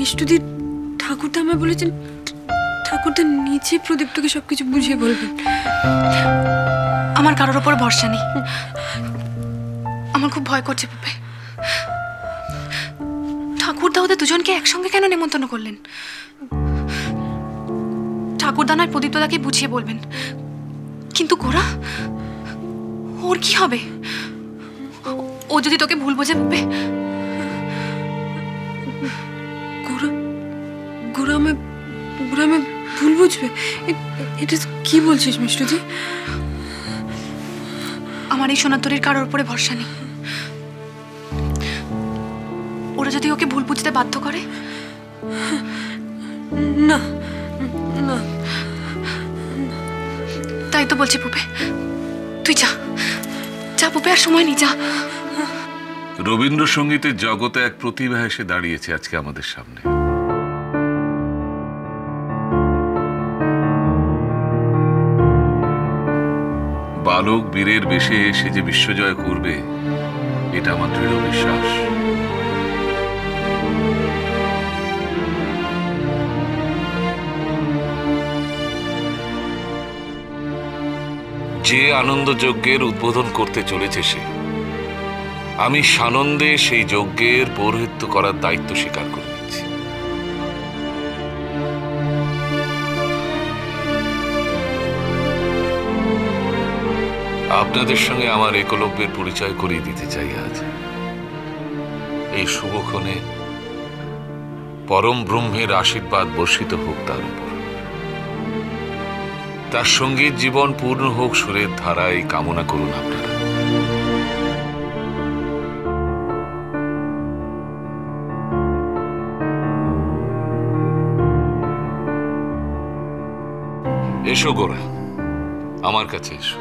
মিষ্টুদি ঠাকুরদা আমায় বলেছেন ঠাকুরদা নিজে প্রদীপ্তকে সবকিছু বুঝিয়ে বলবেন। আমার কারোর ওপর ভরসা নেই, আমার খুব ভয় করছে পুপে। ঠাকুরদা ওদের দুজনকে একসঙ্গে কেন নেমন্তন্ন করলেন? ঠাকুরদা নয় প্রদীপ্তদাকে বুঝিয়ে বলবেন, কিন্তু গোরা, ওর কি হবে? ও যদি তোকে ভুল বোঝে পুপে। গোরা আমায় ভুল বুঝবে? এটা কি বলছিস মিষ্টুদি? আমার এই সোনাতরীর কারোর উপরে ভরসা নেই। ওরা যদি ওকে ভুল বুঝতে বাধ্য করে? না না, তাই তো বলছি পুপে, তুই যা যা পুপে, আর সময় নেই, যা। রবীন্দ্রসঙ্গীতের জগতে এক প্রতিভা এসে দাঁড়িয়েছে আজকে আমাদের সামনে। বালক বীরের বেশে সে যে বিশ্বজয় করবে, এটা আমার দৃঢ় বিশ্বাস। যে আনন্দ যজ্ঞের উদ্বোধন করতে চলেছে সে, আমি সানন্দে সেই যজ্ঞের পৌরোহিত্য করার দায়িত্ব স্বীকার করে নিচ্ছি। আপনাদের সঙ্গে আমার একলব্যের পরিচয় করিয়ে দিতে চাই আজ। এই শুভক্ষণে পরম ব্রহ্মের আশীর্বাদ বর্ষিত হোক তার উপর। তার সঙ্গীত জীবন পূর্ণ হোক সুরের ধারায় কামনা করুন আপনারা। এসো গোরা, আমার কাছে এসো।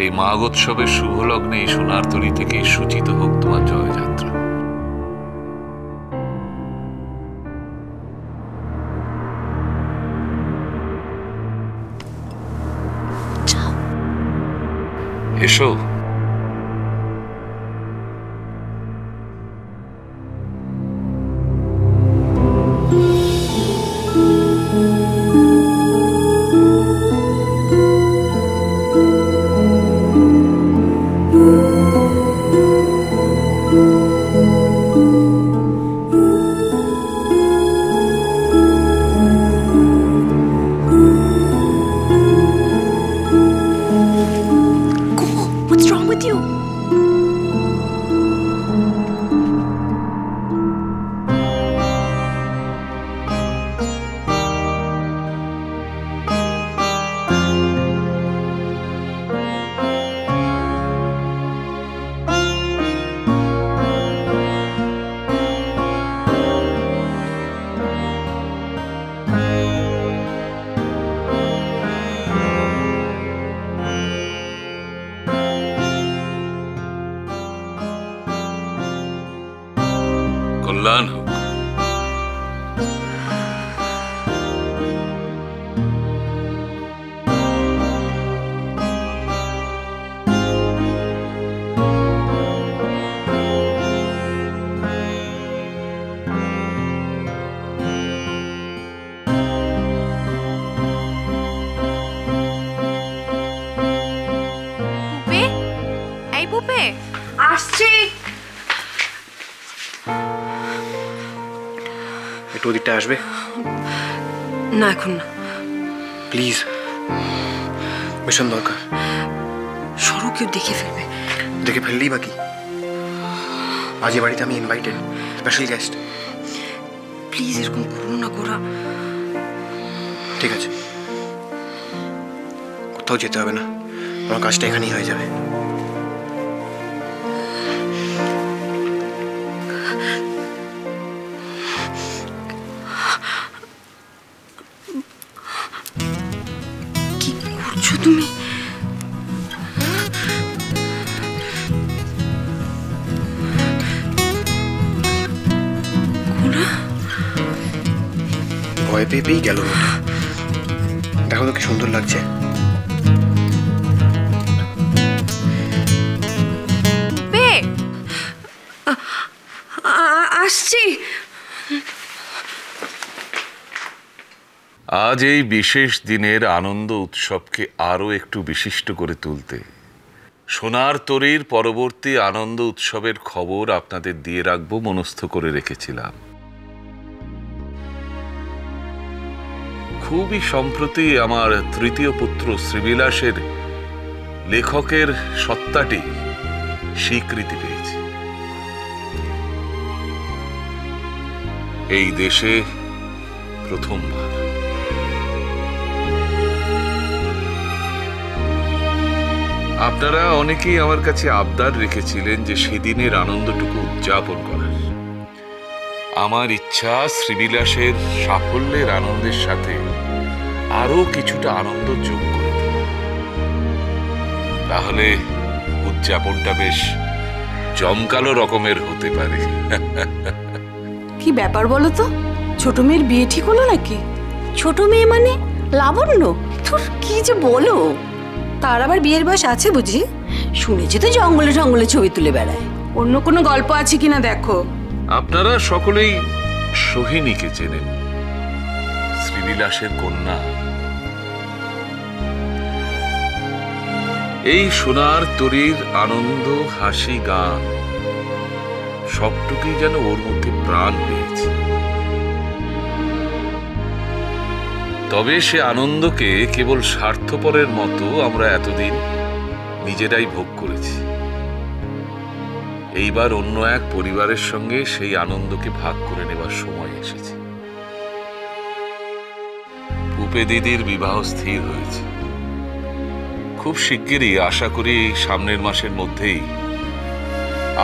এই মাগোৎসবের শুভ লগ্নে এই সোনার তরী থেকে সূচিত হোক তোমার জয়যাত্রা। এসো। কল্যাণ হোক। পুপে, এই পুপে, আসছি। একটু ওদিকটা আসবে? না এখন না, প্লিজ, ভীষণ দরকার। সরু কেউ দেখে ফেলবে। দেখে ফেললেই বাকি, আজ এ বাড়িতে আমি ইনভাইটেড স্পেশাল গেস্ট। প্লিজ এরকম করো না গোরা। ঠিক আছে, কোথাও যেতে হবে না, আমার কাজটা এখানেই হয়ে যাবে। কি করছো তুমি? ভয় পেয়েই গেল মেয়েটা। দেখো তো কি সুন্দর লাগছে। আসছি। আজ এই বিশেষ দিনের আনন্দ উৎসবকে আরো একটু বিশিষ্ট করে তুলতে সোনার তরীর পরবর্তী আনন্দ উৎসবের খবর আপনাদের দিয়ে রাখবো মনস্থ করে রেখেছিলাম। খুবই সম্প্রতি আমার তৃতীয় পুত্র শ্রীবিলাসের লেখকের সত্তাটি স্বীকৃতি পেয়েছে। এই দেশে প্রথমবার। আপনারা অনেকেই আমার কাছে আবদার রেখেছিলেন যে সেদিনের আনন্দটুকু উদযাপন করার। আমার ইচ্ছা শ্রীবিলাসের সাফল্যের আনন্দের সাথে আরো কিছুটা আনন্দ যোগ করে দিই। তাহলে উদযাপনটা বেশ জমকালো রকমের হতে পারে। কি ব্যাপার বলো তো? ছোট মেয়ের বিয়ে ঠিক হলো নাকি? ছোট মেয়ে মানে লাবণ্য? তোর কি যে বলো! তার আবার বিয়ের বয়স আছে বুঝি? শুনেছি তো জঙ্গলে জঙ্গলে ছবি তুলে বেড়ায়। অন্য কোনো গল্প আছে কিনা দেখো। আপনারা সকলেই সোহিনীকে চেনেন, শ্রীবিলাসের কন্যা। এই সোনার তরীর আনন্দ, হাসি, গান সবটুকুই যেন ওর মধ্যে প্রাণ পেয়েছে। তবে সে আনন্দকে কেবল স্বার্থপরের মতো আমরা এতদিন নিজেরাই ভোগ করেছি। এইবার অন্য এক পরিবারের সঙ্গে সেই আনন্দকে ভাগ করে নেবার সময় এসেছে। পুপে দিদির বিবাহ স্থির হয়েছে। খুব শিগগিরই, আশা করি সামনের মাসের মধ্যেই,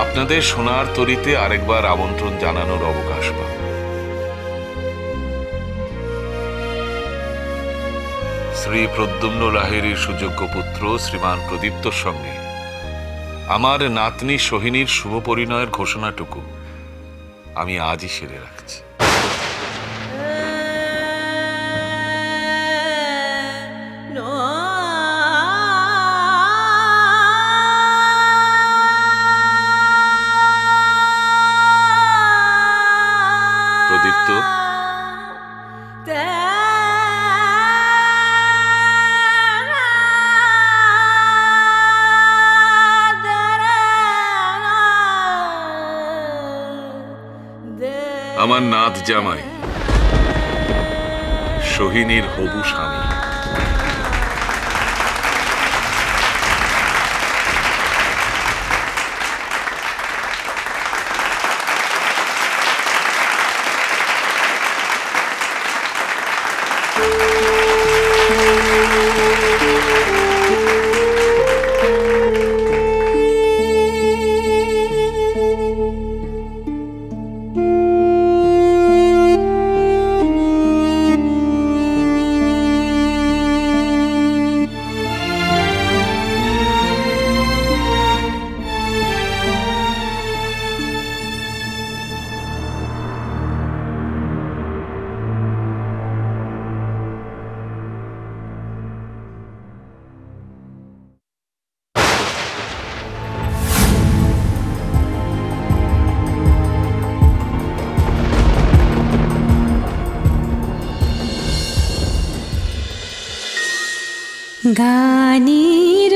আপনাদের সোনার তরীতে আরেকবার আমন্ত্রণ জানানোর অবকাশ পাব। শ্রী প্রদ্যুম্ন লাহিড়ীর সুযোগ্য পুত্র শ্রীমান প্রদীপ্তর সঙ্গে আমার নাতনি সোহিনীর শুভ পরিণয়ের ঘোষণাটুকু আমি আজই সেরে রাখছি। প্রদীপ্ত, আমার নাত জামাই, সোহিনীর হবু স্বামী। গানের